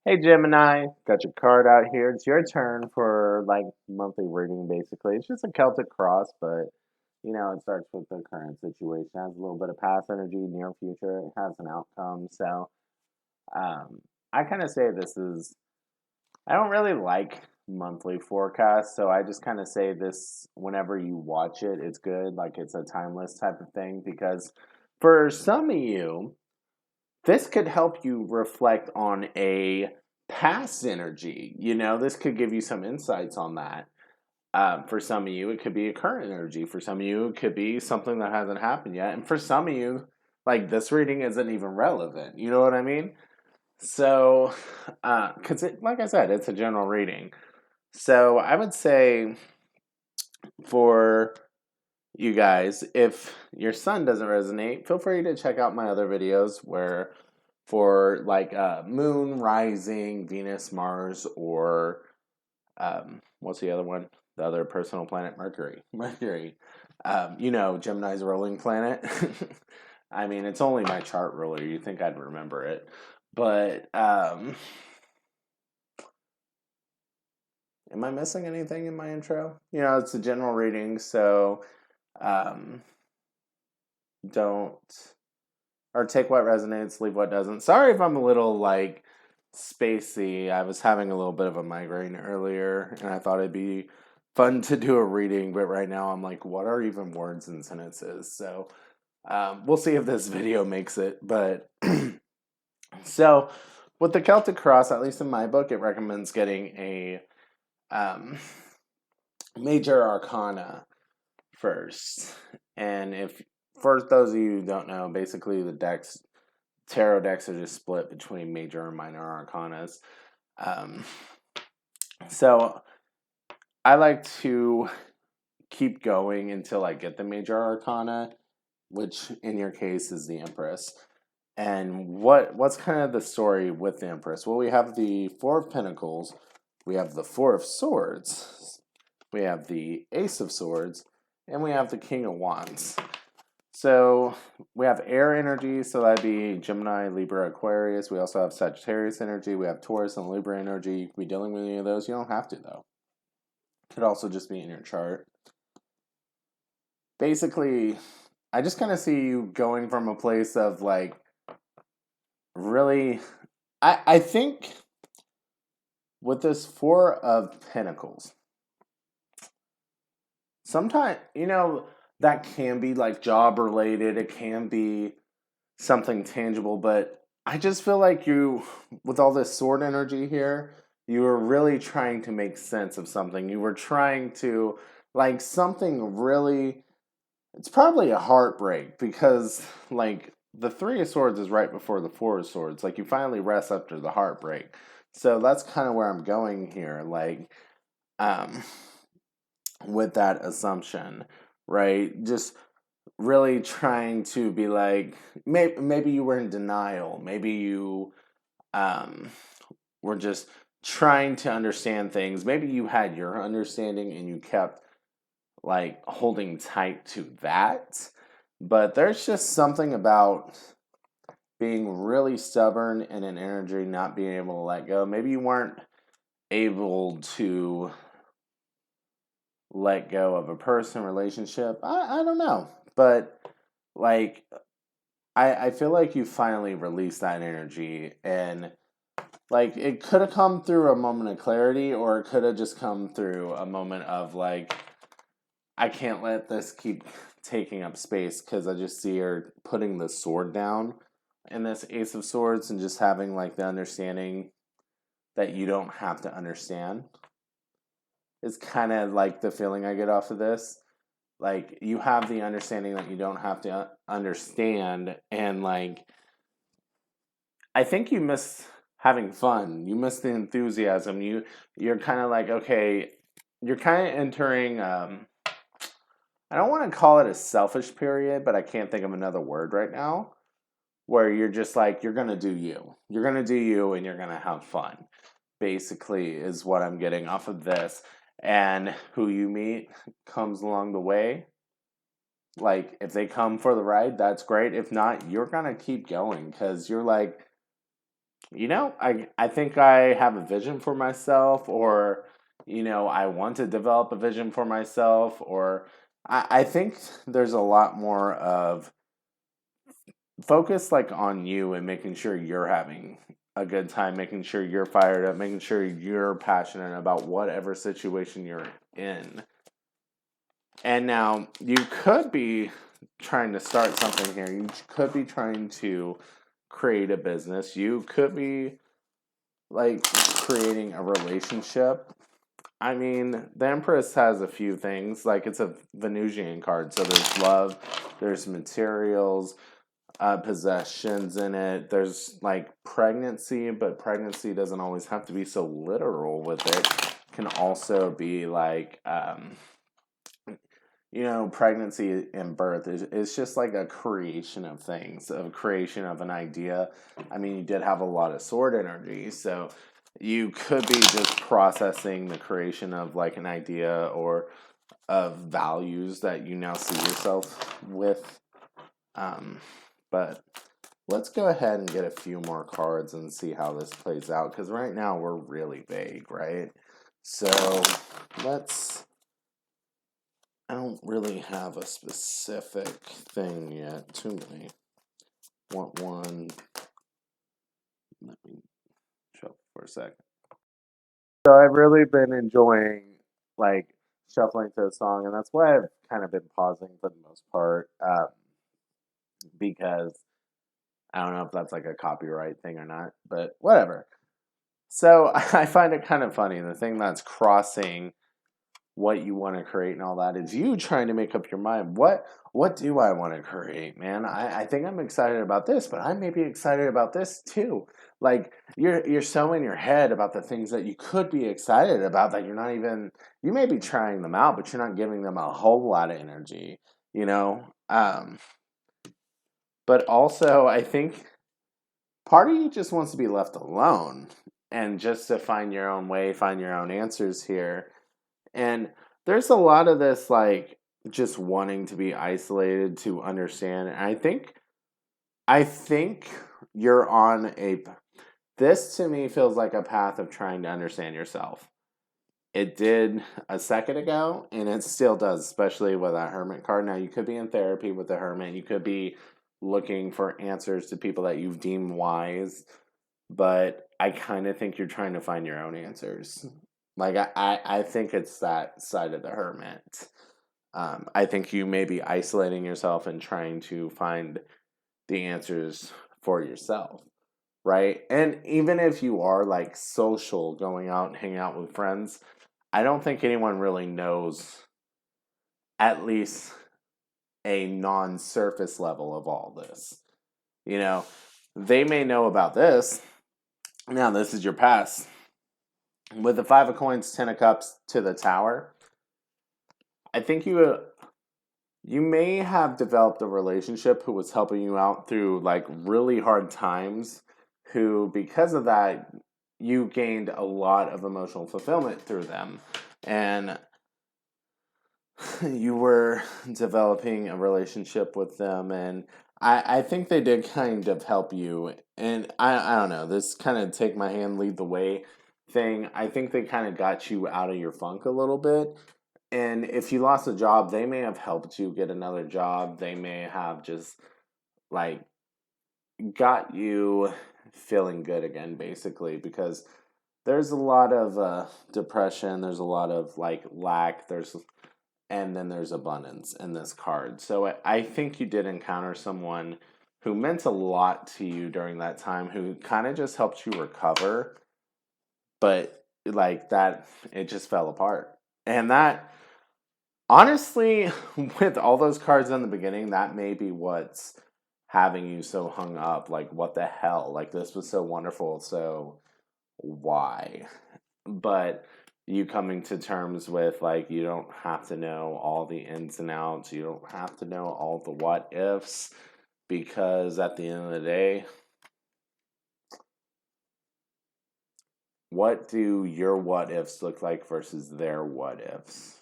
Hey Gemini, got your card out here. It's your turn for like monthly reading basically. It's just a Celtic cross, but it starts with the current situation. It has a little bit of past energy, near future. It has an outcome. So um I kind of say this is I don't really like monthly forecasts, so I just kind of say this whenever you watch it, it's good. Like it's a timeless type of thing because for some of you, this could help you reflect on a past energy. This could give you some insights on that. For some of you, it could be a current energy. For some of you, it could be something that hasn't happened yet. And for some of you, like this reading isn't even relevant. You know what I mean? So, because like I said, it's a general reading. So I would say for you guys, if your sun doesn't resonate, feel free to check out my other videos where for like moon, rising, Venus, Mars, or what's the other one? The other personal planet, Mercury. Mercury. Gemini's ruling planet. I mean, it's only my chart ruler. You think I'd remember it. But am I missing anything in my intro? It's a general reading, so um, don't or take what resonates, leave what doesn't. Sorry if I'm a little like spacey. I was having a little bit of a migraine earlier, and I thought it'd be fun to do a reading, but right now I'm like, what are even words and sentences? So we'll see if this video makes it. But so with the Celtic Cross, at least in my book, it recommends getting a um, major arcana first. And if for those of you who don't know, basically the tarot decks are just split between major and minor arcanas. Um, so I like to keep going until I get the major arcana, which in your case is the Empress. And what's kind of the story with the Empress? Well, we have the Four of Pentacles, we have the Four of Swords, we have the Ace of Swords, and we have the King of Wands. So we have air energy, so that'd be Gemini, Libra, Aquarius. We also have Sagittarius energy. We have Taurus and Libra energy. You could be dealing with any of those. You don't have to, though. Could also just be in your chart. Basically, I just kind of see you going from a place of like really. I think with this Four of Pentacles, sometimes, that can be like job related, it can be something tangible, but I just feel like with all this sword energy here, you were really trying to make sense of something. You were trying to, like, something really, it's probably a heartbreak because, like, the Three of Swords is right before the Four of Swords. Like, you finally rest after the heartbreak. So that's kind of where I'm going here. Like, um, with that assumption, right? Just really trying to be like, maybe you were in denial. Maybe you um, were just trying to understand things. Maybe you had your understanding and you kept like holding tight to that. But there's just something about being really stubborn and an energy not being able to let go. Maybe you weren't able to let go of a person, relationship. I don't know. But like I feel like you finally released that energy, and like it could have come through a moment of clarity, or it could have just come through a moment of like, I can't let this keep taking up space because I just see her putting the sword down in this Ace of Swords and just having like the understanding that you don't have to understand. It's kind of like the feeling I get off of this. Like you have the understanding that you don't have to understand, and like I think you miss having fun. You miss the enthusiasm. You're kind of like, okay, you're kind of entering I don't want to call it a selfish period, but I can't think of another word right now where you're just like you're going to do you. You're going to do you and you're going to have fun. Basically is what I'm getting off of this. And who you meet comes along the way. Like if they come for the ride, that's great. If not, you're going to keep going cuz you're like I think I have a vision for myself, or, I want to develop a vision for myself, or I think there's a lot more of focus like on you and making sure you're having a good time, making sure you're fired up, making sure you're passionate about whatever situation you're in. And now you could be trying to start something here. You could be trying to create a business. You could be like creating a relationship. I mean, the Empress has a few things. Like, it's a Venusian card, so there's love, there's materials, possessions in it. There's like pregnancy, but pregnancy doesn't always have to be so literal with it. It can also be like, pregnancy and birth is just like a creation of things, a creation of an idea. I mean, you did have a lot of sword energy, so you could be just processing the creation of like an idea or of values that you now see yourself with. But let's go ahead and get a few more cards and see how this plays out, because right now we're really vague, right? So let's. I don't really have a specific thing yet. Too many. Want one. Let me shuffle for a second. So I've really been enjoying like shuffling to the song, and that's why I've kind of been pausing for the most part, because I don't know if that's like a copyright thing or not, but whatever. So I find it kind of funny. The thing that's crossing what you want to create and all that is you trying to make up your mind. What do I want to create, man? I think I'm excited about this, but I may be excited about this too. Like, you're so in your head about the things that you could be excited about that you're not even, you may be trying them out, but you're not giving them a whole lot of energy, you know? But also I think part of you just wants to be left alone and just to find your own way, find your own answers here. And there's a lot of this, like, just wanting to be isolated to understand. And I think you're on a, this to me feels like a path of trying to understand yourself. It did a second ago, and it still does, especially with that Hermit card. Now, you could be in therapy with the Hermit. You could be looking for answers to people that you've deemed wise, but I kind of think you're trying to find your own answers. Like, I think it's that side of the Hermit. I think you may be isolating yourself and trying to find the answers for yourself, right? And even if you are like social, going out and hanging out with friends, I don't think anyone really knows at least a non-surface level of all this. You know, they may know about this. Now, this is your past. With the Five of Coins, Ten of Cups to the Tower, I think you may have developed a relationship who was helping you out through like really hard times, who, because of that, you gained a lot of emotional fulfillment through them. And you were developing a relationship with them, and I think they did kind of help you. And I don't know, this kind of take my hand, lead the way thing. I think they kind of got you out of your funk a little bit. And if you lost a job, they may have helped you get another job. They may have just like got you feeling good again, basically, because there's a lot of depression, there's a lot of like lack, and then there's abundance in this card. So I think you did encounter someone who meant a lot to you during that time, who kind of just helped you recover, but like that, it just fell apart. And that, honestly, with all those cards in the beginning, that may be what's having you so hung up. Like, what the hell? Like, this was so wonderful, so why? But you coming to terms with, like, you don't have to know all the ins and outs, you don't have to know all the what ifs, because at the end of the day, what do your what ifs look like versus their what ifs?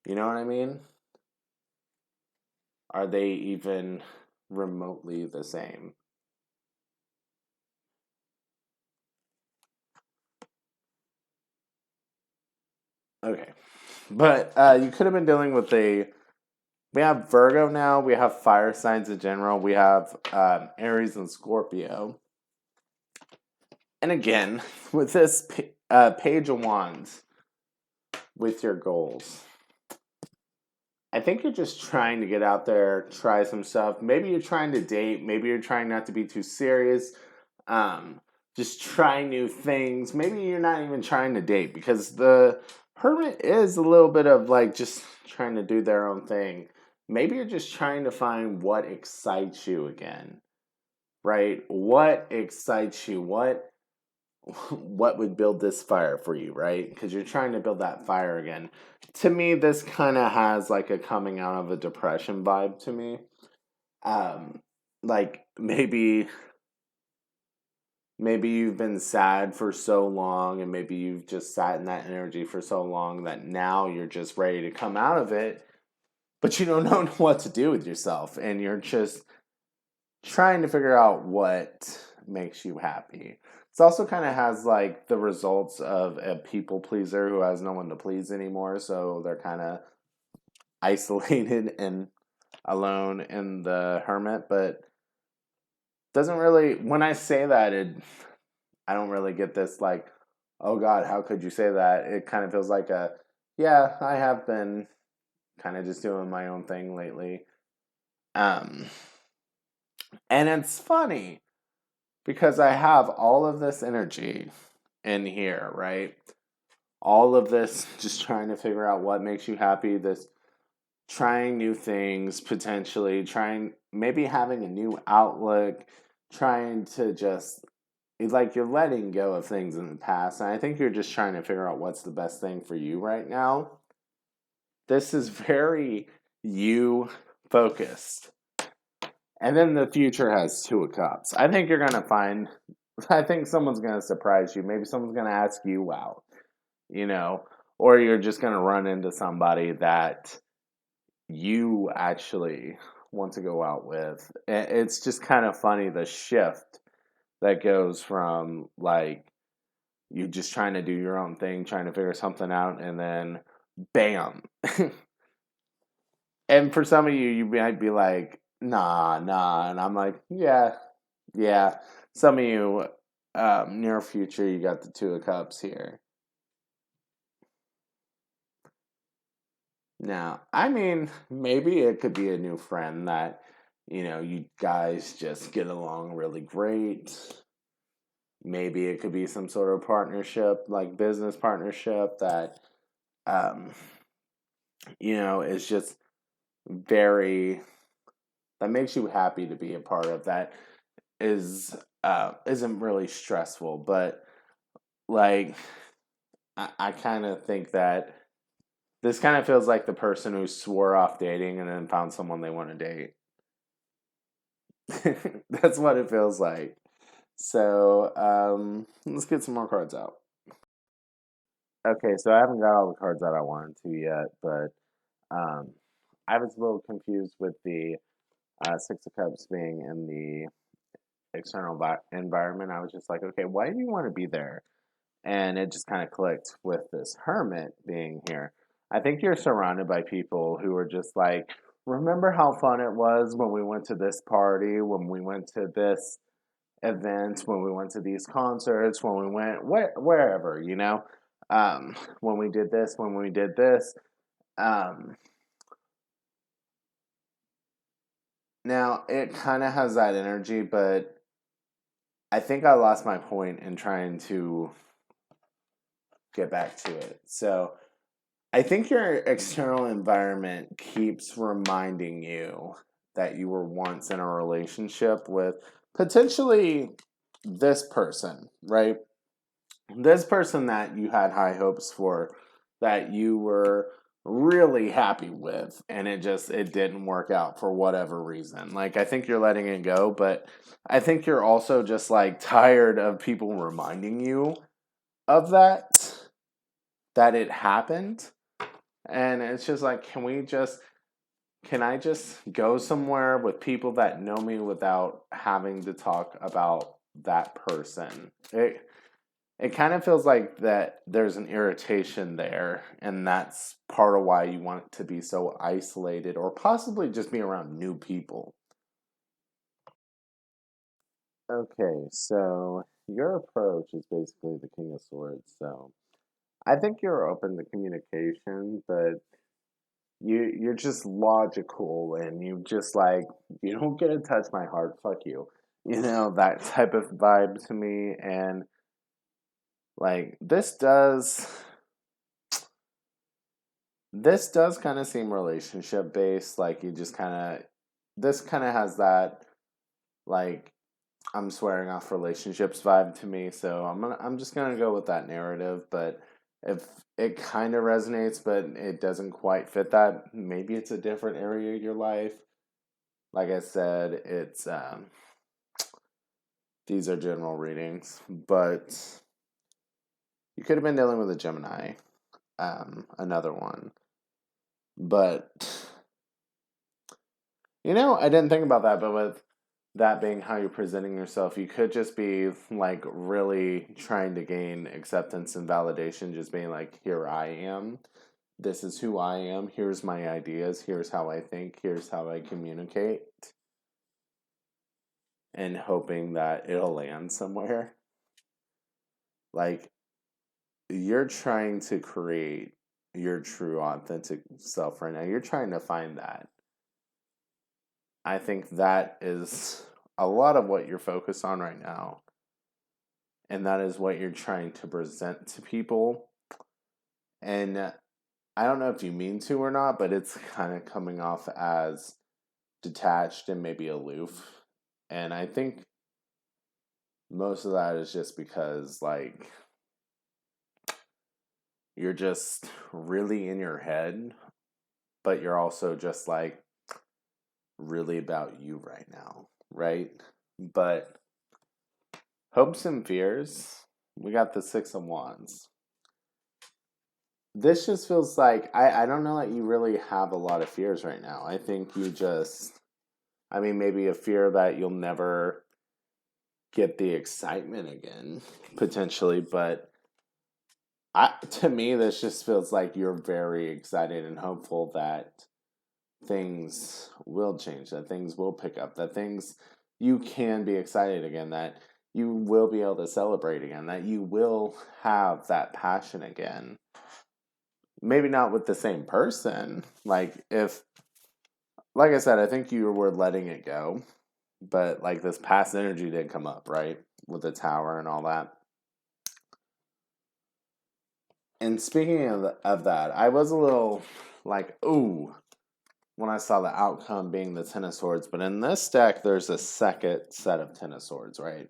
You know what I mean? Are they even remotely the same? Okay. But you could have been dealing with we have Virgo now, we have fire signs in general, we have Aries and Scorpio. And again, with this Page of Wands, with your goals, I think you're just trying to get out there, try some stuff. Maybe you're trying to date. Maybe you're trying not to be too serious. Just try new things. Maybe you're not even trying to date because the Hermit is a little bit of like just trying to do their own thing. Maybe you're just trying to find what excites you again, right? What excites you? What would build this fire for you, right? Because you're trying to build that fire again. To me, this kind of has like a coming out of a depression vibe to me. Like maybe you've been sad for so long, and maybe you've just sat in that energy for so long that now you're just ready to come out of it, but you don't know what to do with yourself, and you're just trying to figure out what makes you happy. It also kind of has like the results of a people pleaser who has no one to please anymore, so they're kind of isolated and alone in the Hermit. But doesn't really, when I say that, I don't really get this like, oh God, how could you say that? It kind of feels like yeah, I have been kind of just doing my own thing lately. Um, and it's funny because I have all of this energy in here, right? All of this just trying to figure out what makes you happy, this trying new things, potentially trying, maybe having a new outlook, trying to just, it's like you're letting go of things in the past. And I think you're just trying to figure out what's the best thing for you right now. This is very you focused. And then the future has Two of Cups. I think you're going to find, I think someone's going to surprise you. Maybe someone's going to ask you out, or you're just going to run into somebody that you actually want to go out with. It's just kind of funny the shift that goes from like you just trying to do your own thing, trying to figure something out, and then bam. And for some of you, you might be like, nah. And I'm like, yeah. Some of you, near future, you got the Two of Cups here. Now, I mean, maybe it could be a new friend that, you guys just get along really great. Maybe it could be some sort of partnership, like business partnership that, um, is just very, that makes you happy to be a part of, that isn't really stressful, but like I kind of think that this kind of feels like the person who swore off dating and then found someone they want to date. That's what it feels like. So let's get some more cards out. Okay, so I haven't got all the cards that I wanted to yet, but um, I was a little confused with the Six of Cups being in the external environment. I was just like, okay, why do you want to be there? And it just kind of clicked with this Hermit being here. I think you're surrounded by people who are just like, remember how fun it was when we went to this party, when we went to this event, when we went to these concerts, when we went wherever, when we did this, when we did this. Um, Now, it kind of has that energy, but I think I lost my point in trying to get back to it. So I think your external environment keeps reminding you that you were once in a relationship with potentially this person, right? This person that you had high hopes for, that you were really happy with, and it didn't work out for whatever reason. Like, I think you're letting it go, but I think you're also just like tired of people reminding you of that it happened. And it's just like, can I just go somewhere with people that know me without having to talk about that person? it kind of feels like that there's an irritation there, and that's part of why you want to be so isolated or possibly just be around new people. Okay, so your approach is basically the King of Swords. So I think you're open to communication, but you're just logical and you just like you don't get to touch my heart, fuck you. You know, that type of vibe to me. And like this does kind of seem relationship based. Like you just kind of this kind of has that like I'm swearing off relationships vibe to me. So I'm just gonna go with that narrative. But if it kind of resonates, but it doesn't quite fit that, maybe it's a different area of your life. Like I said, it's these are general readings, but you could have been dealing with a Gemini, another one. But I didn't think about that, but with that being how you're presenting yourself, you could just be like really trying to gain acceptance and validation, just being like, here I am. This is who I am. Here's my ideas. Here's how I think. Here's how I communicate. And hoping that it'll land somewhere. Like, you're trying to create your true, authentic self right now. You're trying to find that. I think that is a lot of what you're focused on right now. And that is what you're trying to present to people. And I don't know if you mean to or not, but it's kind of coming off as detached and maybe aloof. And I think most of that is just because, like, you're just really in your head, but you're also just, like, really about you right now, right? But hopes and fears, we got the Six of Wands. This just feels like, I don't know that you really have a lot of fears right now. I think you just, maybe a fear that you'll never get the excitement again, potentially, but to me, this just feels like you're very excited and hopeful that things will change, that things will pick up, that things you can be excited again, that you will be able to celebrate again, that you will have that passion again. Maybe not with the same person. Like I said, I think you were letting it go, but like this past energy did come up, right? With the tower and all that. And speaking of that, I was a little like, ooh, when I saw the outcome being the Ten of Swords. But in this deck, there's a second set of Ten of Swords, right?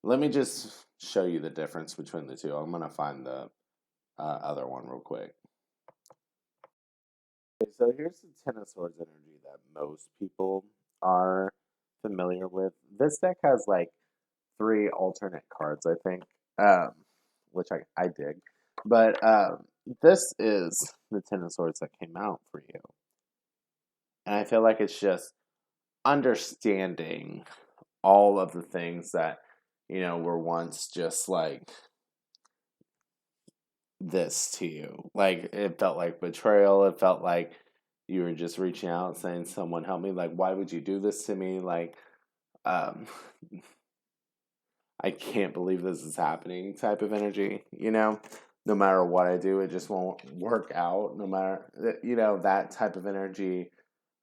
Let me just show you the difference between the two. I'm going to find the other one real quick. Okay, so here's the Ten of Swords energy that most people are familiar with. This deck has like three alternate cards, I think, which I dig. But this is the Ten of Swords that came out for you. And I feel like it's just understanding all of the things that, were once just like this to you. Like, it felt like betrayal. It felt like you were just reaching out saying, someone help me. Like, why would you do this to me? Like, um, I can't believe this is happening type of energy, No matter what I do, it just won't work out. No matter, that type of energy,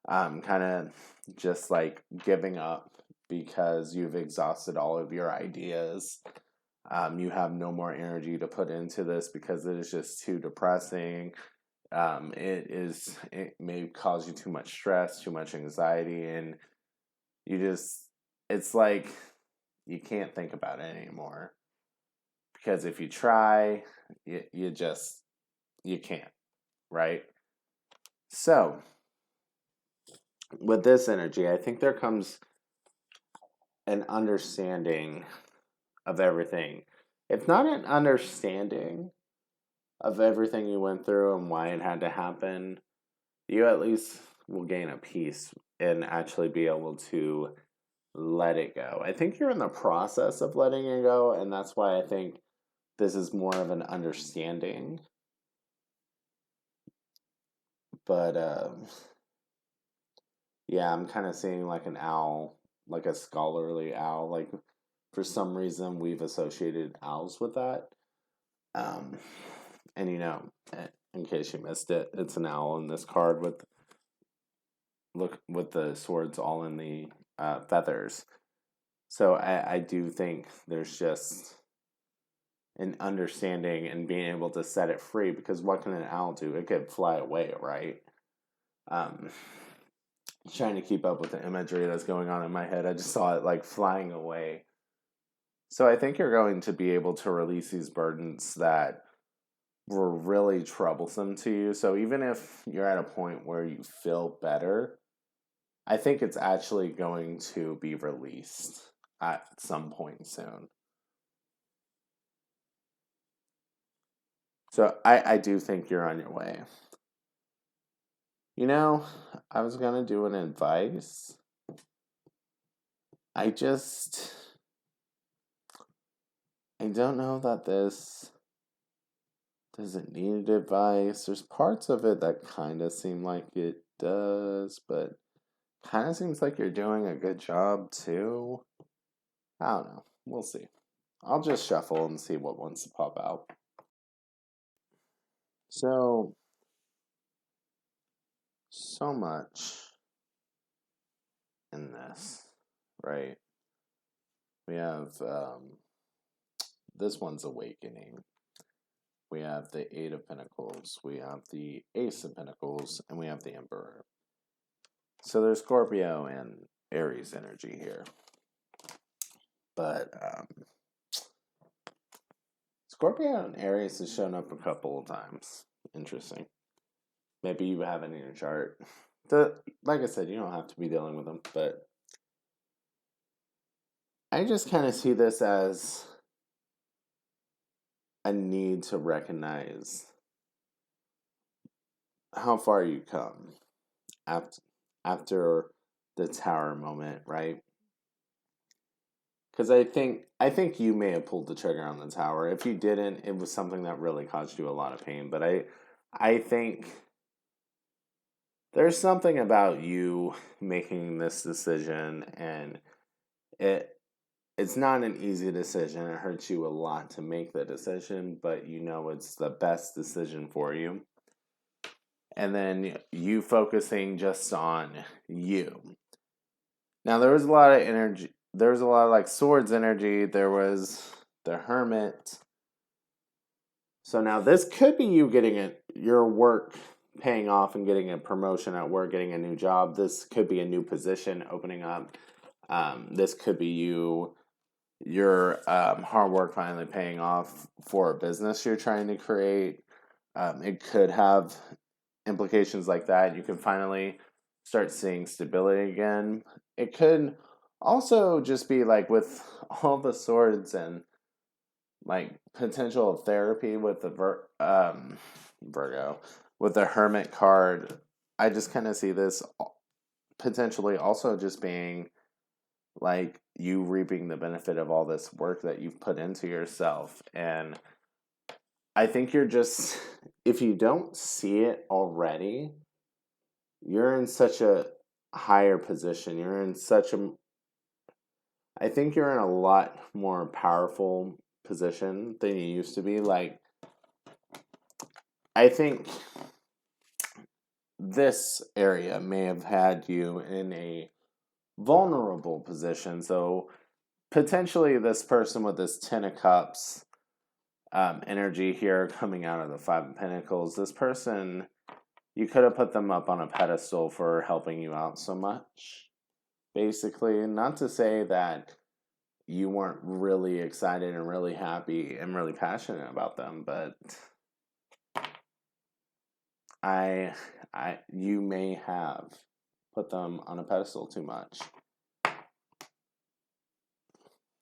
kind of just like giving up because you've exhausted all of your ideas. You have no more energy to put into this because it is just too depressing. It may cause you too much stress, too much anxiety, and it's like you can't think about it anymore. Because if you try, you can't, right? So, with this energy, I think there comes an understanding of everything. If not an understanding of everything you went through and why it had to happen, you at least will gain a peace and actually be able to let it go. I think you're in the process of letting it go, and that's why I think this is more of an understanding. But yeah, I'm kind of seeing like an owl, like a scholarly owl. Like for some reason, we've associated owls with that. Um, and in case you missed it, it's an owl in this card with the swords all in the feathers. So I do think there's just an understanding and being able to set it free, because what can an owl do? It could fly away, right? Um, Trying to keep up with the imagery that's going on in my head. I just saw it like flying away. So I think you're going to be able to release these burdens that were really troublesome to you. So even if you're at a point where you feel better, I think it's actually going to be released at some point soon. So I do think you're on your way. I was going to do an advice. I don't know that this doesn't need advice. There's parts of it that kind of seem like it does, but kind of seems like you're doing a good job too. I don't know. We'll see. I'll just shuffle and see what wants to pop out. So much in this, right? We have this one's awakening. We have the Eight of Pentacles, we have the Ace of Pentacles, and we have the Emperor. So there's Scorpio and Aries energy here. But Scorpio and Aries has shown up a couple of times. Interesting. Maybe you have it in your chart. Like I said, you don't have to be dealing with them, but I just kind of see this as a need to recognize how far you come after the tower moment, right? Because I think you may have pulled the trigger on the tower. If you didn't, it was something that really caused you a lot of pain. But I think there's something about you making this decision, and it's not an easy decision. It hurts you a lot to make the decision, but it's the best decision for you. And then you focusing just on you. Now, there was a lot of energy. There was a lot of like swords energy. There was the Hermit. So now this could be you getting your work paying off and getting a promotion at work, getting a new job. This could be a new position opening up. This could be your hard work finally paying off for a business you're trying to create. It could have implications like that. You can finally start seeing stability again. It could also just be like with all the swords and like potential therapy with the Virgo, with the Hermit card. I just kind of see this potentially also just being like you reaping the benefit of all this work that you've put into yourself. And I think you're just, if you don't see it already, you're in such a higher position. I think you're in a lot more powerful position than you used to be. Like, I think this area may have had you in a vulnerable position. So potentially this person with this Ten of Cups energy here coming out of the Five of Pentacles, this person, you could have put them up on a pedestal for helping you out so much. Basically, not to say that you weren't really excited and really happy and really passionate about them, but you may have put them on a pedestal too much.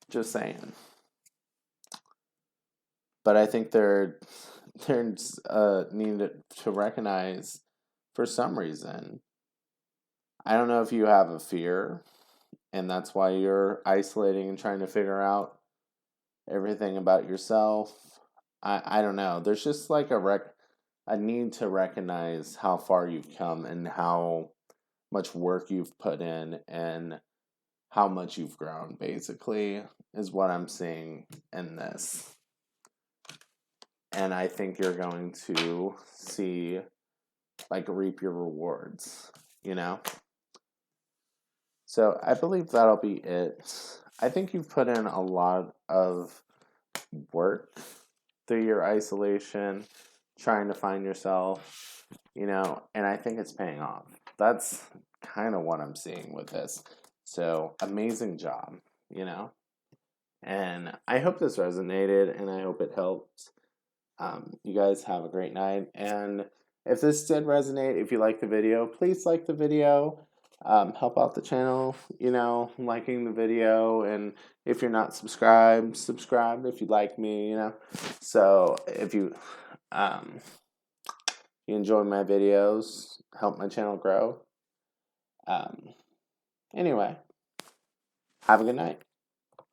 Just saying. But I think there's need to recognize, for some reason, I don't know if you have a fear and that's why you're isolating and trying to figure out everything about yourself. I don't know. There's just like a need to recognize how far you've come and how much work you've put in and how much you've grown, basically, is what I'm seeing in this. And I think you're going to see, like, reap your rewards, you know? So I believe that'll be it. I think you've put in a lot of work through your isolation, trying to find yourself, you know, and I think it's paying off. That's kind of what I'm seeing with this. So amazing job, you know? And I hope this resonated and I hope it helped. You guys have a great night. And if this did resonate, if you like the video, please like the video. Help out the channel, you know, liking the video. And if you're not subscribed, subscribe if you like me, you know. So if you enjoy my videos, help my channel grow. Anyway, have a good night.